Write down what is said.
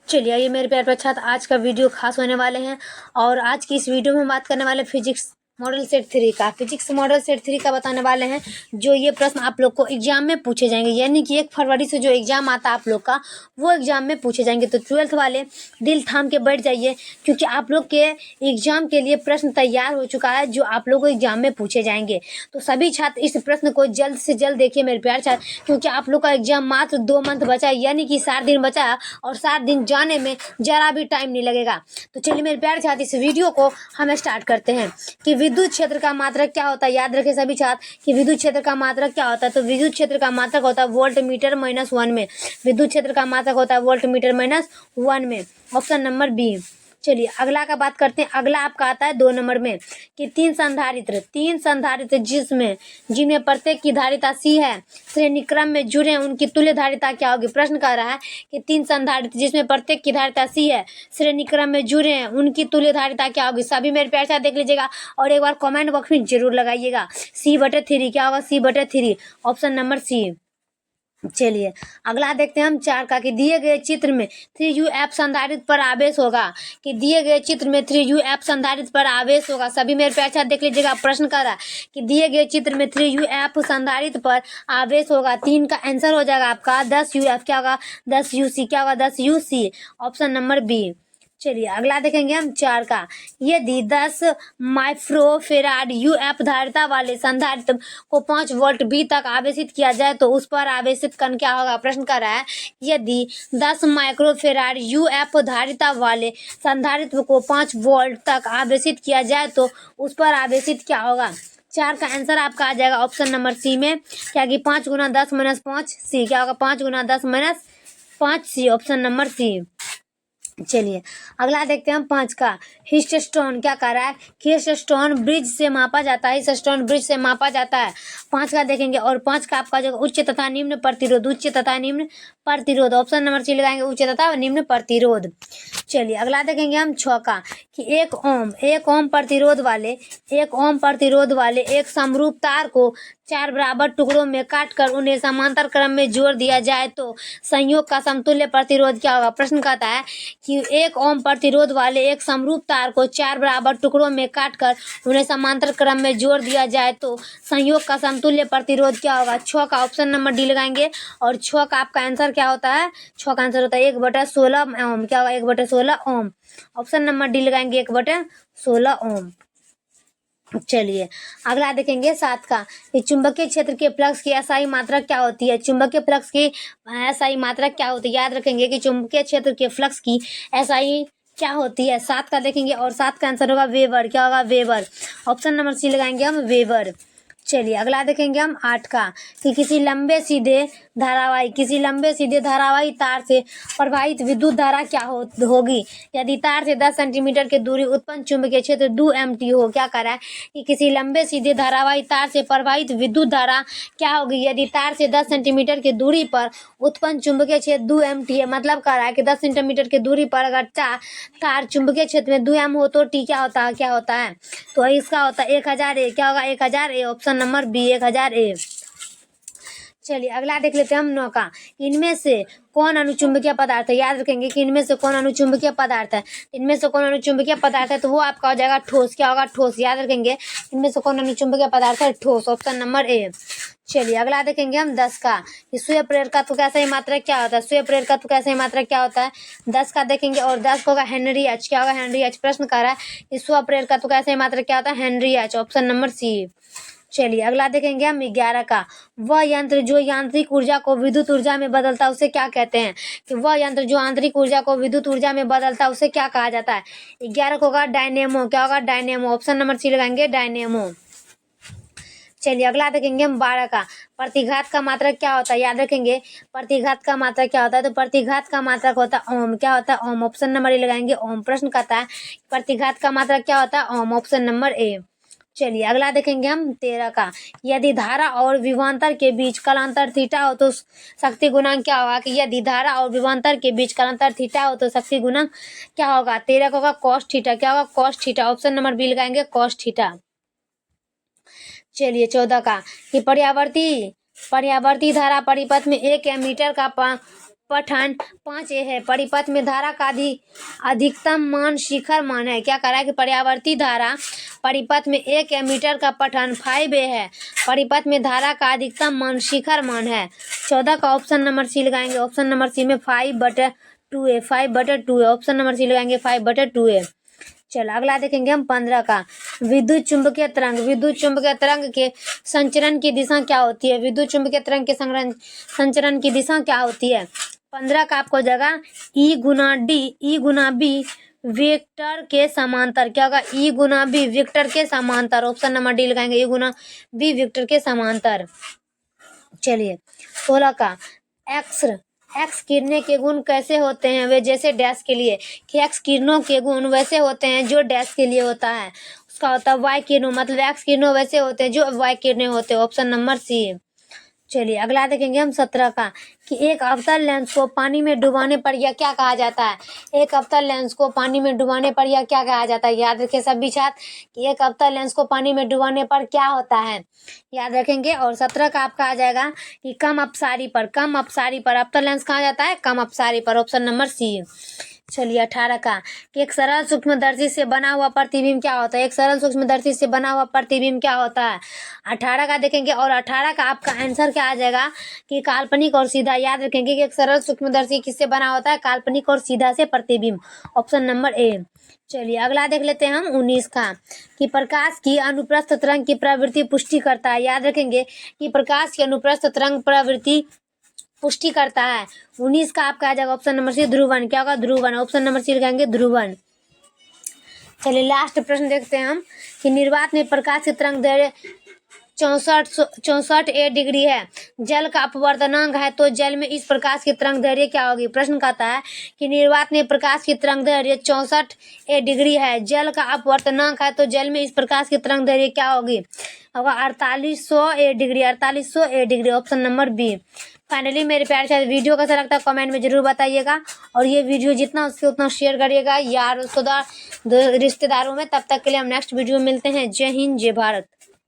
चलिए आइए मेरे प्यारे छात्र, आज का वीडियो खास होने वाले हैं। और आज की इस वीडियो में हम बात करने वाले फिजिक्स मॉडल सेट 3 का बताने वाले हैं। जो ये प्रश्न आप लोग को एग्जाम में पूछे जाएंगे, यानी कि 1 फरवरी से जो एग्जाम आता है आप लोग का, वो एग्जाम में पूछे जाएंगे। तो 12th वाले दिल थाम के बैठ जाइए, क्योंकि आप लोग के एग्जाम के लिए प्रश्न तैयार हो चुका है जो आप लोग को एग्जाम में पूछे जाएंगे। तो सभी छात्र इस प्रश्न को जल्द से जल्द देखिए मेरे प्यारे छात्र, क्योंकि आप लोग का एग्जाम मात्र 2 मंथ बचा है, यानी कि 7 दिन बचा है और 7 दिन जाने में जरा भी टाइम नहीं लगेगा। तो चलिए मेरे प्यारे छात्र, इस वीडियो को हम स्टार्ट करते हैं कि विद्युत क्षेत्र का मात्रक क्या होता है। याद रखें सभी छात्र कि विद्युत क्षेत्र का मात्रक क्या होता है। तो विद्युत क्षेत्र का मात्रक होता है वोल्ट मीटर -1 में। विद्युत क्षेत्र का मात्रक होता है वोल्ट मीटर -1 में। Option number B. चलिए अगला का बात करते हैं। अगला आपका आता है 2 नंबर में कि तीन संधारित्र जिनमें प्रत्येक की धारिता C है, श्रेणी क्रम में जुड़े हैं, उनकी तुल्य धारिता क्या होगी। प्रश्न कह रहा है कि 3 संधारित्र जिसमें प्रत्येक की धारिता C है, श्रेणी क्रम में जुड़े हैं, उनकी तुल्य धारिता क्या होगी। सभी मेरे प्यार से देख लीजिएगा और एक बार कमेंट बॉक्स में जरूर लगाइएगा। C/3 क्या होगा। C/3 option number C। चलिए अगला देखते हैं हम 4 का कि दिए गए चित्र में 3UF संधारित्र पर आवेश होगा। कि दिए गए चित्र में 3UF संधारित्र पर आवेश होगा। सभी मेरे प्यार से देख लीजिएगा। प्रश्न कर रहा है कि दिए गए चित्र में 3UF संधारित्र पर आवेश होगा। 3 का आंसर हो जाएगा आपका 10UF क्या होगा। 10UC क्या होगा। 10UC option number B. चलिए अगला देखेंगे हम 4 का। यदि 10 माइक्रोफेराड UF धारिता वाले संधारित्र को 5 वोल्ट V तक आवेशित किया जाए तो उस पर आवेशित कण क्या होगा। प्रश्न कर रहा है यदि 10 माइक्रोफेराड UF धारिता वाले संधारित्र को 5 वोल्ट तक आवेशित किया जाए तो उस पर आवेशित क्या होगा। 4 का आंसर आपका आ जाएगा ऑप्शन नंबर सी में, क्या कि 5 × 10 - 5 C क्या होगा। 5 × 10 - 5 C ऑप्शन नंबर सी। चलिए अगला देखते हैं हम 5 का। हिस्टोन क्या कह रहा है कि हिस्टोन ब्रिज से मापा जाता है। हिस्टोन ब्रिज से मापा जाता है। 5 का देखेंगे और 5 का आपका जो उच्च तथा निम्न प्रतिरोध, उच्च तथा निम्न प्रतिरोध ऑप्शन नंबर सी लगाएंगे, उच्च तथा निम्न प्रतिरोध। चलिए अगला देखेंगे हम 6 का कि 1 ओम प्रतिरोध वाले एक समरूप तार को 4 बराबर टुकड़ों में काटकर उन्हें समांतर क्रम में जोड़ दिया जाए तो संयोग का समतुल्य प्रतिरोध क्या होगा। प्रश्न कहता है कि 1 ओम प्रतिरोध वाले एक समरूप तार को 4 बराबर टुकड़ों में काटकर उन्हें समांतर क्रम में जोड़ दिया जाए तो संयोग का समतुल्य प्रतिरोध क्या होगा। 6 का ऑप्शन नंबर डी लगाएंगे और 6 का आपका आंसर क्या होता है। 6 का आंसर होता है 1/16 ओम क्या होगा। 1/16 ओम ऑप्शन नंबर डी लगाएंगे 1/16 ओम। चलिए अगला देखेंगे 7 का कि चुंबकीय क्षेत्र के फ्लक्स की SI मात्रा क्या होती है। चुंबकीय फ्लक्स की SI मात्रा क्या होती है। याद रखेंगे कि चुंबकीय क्षेत्र के फ्लक्स की SI क्या होती है। 7 का देखेंगे और 7 का आंसर होगा वेबर क्या होगा। वेबर ऑप्शन नंबर सी लगाएंगे हम वेबर। चलिए अगला देखेंगे हम 8 का कि किसी लंबे सीधे धारावाही तार से प्रवाहित विद्युत धारा क्या होगी। यदि तार से 10 सेंटीमीटर की दूरी उत्पन्न चुंबकीय क्षेत्र 2 MT हो। क्या कह रहा है कि किसी लंबे सीधे धारावाही तार से प्रवाहित विद्युत धारा क्या होगी यदि तार से 10 सेंटीमीटर की दूरी पर उत्पन्न चुंबकीय क्षेत्र 2 MT है। मतलब कह रहा है कि 10 सेंटीमीटर की दूरी पर अगर तार चुंबकीय क्षेत्र में 2 M हो तो T क्या होता है। तो इसका होता है 1000 A क्या होगा। 1000 A option number B 1000 A। चलिए अगला देख लेते हैं हम 9 का। इनमें से कौन अनुचुंबकीय पदार्थ है। याद रखेंगे कि इनमें से कौन अनुचुंबकीय पदार्थ है। इनमें से कौन अनुचुंबकीय पदार्थ है तो वो आपका हो जाएगा ठोस क्या होगा। ठोस। याद रखेंगे इनमें से कौन अनुचुंबकीय पदार्थ है। ठोस ऑप्शन नंबर ए। चलिए अगला देखेंगे हम 10 का। स्वीय प्रेरकत्व का सही मात्रक क्या होता है। स्वीय प्रेरकत्व का सही मात्रक क्या होता है। 10 का देखेंगे और 10 को होगा हेनरी एच क्या होगा। Henry H. प्रश्न कर रहा है स्वीय प्रेरकत्व का सही मात्रक क्या होता है। Henry H option number C. चलिए अगला देखेंगे हम 11 का। वह यंत्र जो यांत्रिक ऊर्जा को विद्युत ऊर्जा में बदलता है उसे क्या कहते हैं। कि वह यंत्र जो आंतरिक ऊर्जा को विद्युत ऊर्जा में बदलता है उसे क्या कहा जाता है। 11 को होगा डायनेमो क्या होगा। डायनेमो ऑप्शन नंबर सी लगाएंगे डायनेमो। चलिए अगला देखेंगे हम 12 का। प्रतिघात का मात्रक क्या होता है। याद रखेंगे प्रतिघात का मात्रक क्या होता है। तो प्रतिघात का मात्रक होता है ओम क्या होता है। ओम ऑप्शन नंबर ए लगाएंगे ओम। प्रश्न कहता है प्रतिघात का मात्रक क्या होता है। ओम ऑप्शन नंबर ए। चलिए अगला देखेंगे हम 13 का। यदि धारा और विभवांतर के बीच कालांतर थीटा हो तो शक्ति गुणांक क्या होगा। कि यदि धारा और विभवांतर के बीच कालांतर थीटा हो तो शक्ति गुणांक क्या होगा। 13 का होगा कॉस थीटा क्या होगा। Cos theta option number B लगाएंगे कॉस थीटा। चलिए 14 का कि पर्यावर्ती धारा परिपथ में 1 एमीटर का पठन 5A है। परिपथ में धारा का अधिकतम मान शिखर मान है। क्या कह रहा है कि पर्यावर्ती धारा परिपथ में 1 मीटर का पठन 5A है। परिपथ में धारा का अधिकतम मान शिखर मान है। 14 का ऑप्शन नंबर सी लगाएंगे। ऑप्शन नंबर सी में 5/2A 5/2A। ऑप्शन नंबर सी लगाएंगे 5/2A। चलो अगला देखेंगे हम 15 का। विद्युत चुंबकीय तरंग। विद्युत चुंबकीय तरंग के संचरण की दिशा क्या होती है? विद्युत चुंबकीय तरंग के संचरण की दिशा क्या होती है? 15 का आपको जगह E गुना D E गुना B वेक्टर के समांतर। क्या होगा? E गुना B वेक्टर के समांतर। ऑप्शन नंबर डी लगाएंगे, E गुना B वेक्टर के समांतर। चलिए 16 का एक्स किरणें के गुण कैसे होते हैं? वे जैसे डैश के लिए कि एक्स किरणों के गुण वैसे होते हैं जो डैश के लिए होता है। उसका होता है वाई किरणों, मतलब एक्स किरणों वैसे होते हैं जो वाई किरणें होते हैं। Option number C. चलिए अगला देखेंगे हम 17 का कि एक अवतल लेंस को पानी में डुबाने पर यह क्या कहा जाता है? एक अवतल लेंस को पानी में डुबाने पर यह क्या कहा जाता है? याद रखिए सभी छात्र कि एक अवतल लेंस को पानी में डुबाने पर क्या होता है, याद रखेंगे। और 17 का आपका आ जाएगा कि कम अपसारी पर। कम अपसारी पर अवतल लेंस कहा जाता है, कम अपसारी पर। Option number C. चलिए 18 का कि एक सरल सूक्ष्मदर्शी से बना हुआ प्रतिबिंब क्या होता है? एक सरल सूक्ष्मदर्शी से बना हुआ प्रतिबिंब क्या होता है? 18 का देखेंगे। और 18 का आपका आंसर क्या आ जाएगा कि काल्पनिक और सीधा। याद रखेंगे कि एक सरल सूक्ष्मदर्शी किससे बना होता है? काल्पनिक और सीधा से प्रतिबिंब। Option number A. चलिए अगला देख लेते हैं हम 19 का कि प्रकाश की अनुप्रस्थ तरंग की प्रवृत्ति पुष्टि करता है। याद रखेंगे कि प्रकाश की अनुप्रस्थ तरंग प्रवृत्ति पुष्टि करता है। 19 का आपका आ जाएगा ऑप्शन नंबर सी ध्रुवन। क्या होगा? ध्रुवन। ऑप्शन नंबर सी लगाएंगे ध्रुवन। चलिए लास्ट प्रश्न देखते हैं हम कि निर्वात में प्रकाश की तरंग दैर्घ्य 64 डिग्री है। जल का अपवर्तनांक है तो जल में इस प्रकाश की तरंग दैर्घ्य क्या होगी? प्रश्न कहता है कि निर्वात में प्रकाश की तरंग दैर्घ्य 64 डिग्री है। जल का अपवर्तनांक है तो जल में इस प्रकाश की तरंग दैर्घ्य क्या होगी? होगा 4800 degree. 4800 degree. Option number B. Finally मेरे प्यारे छात्र, वीडियो कैसा लगता है कमेंट में जरूर बताइएगा और ये वीडियो जितना उसके उतना शेयर करिएगा यार रिश्तेदारों में। तब तक के लिए हम नेक्स्ट वीडियो में मिलते हैं। जय हिंद, जय भारत।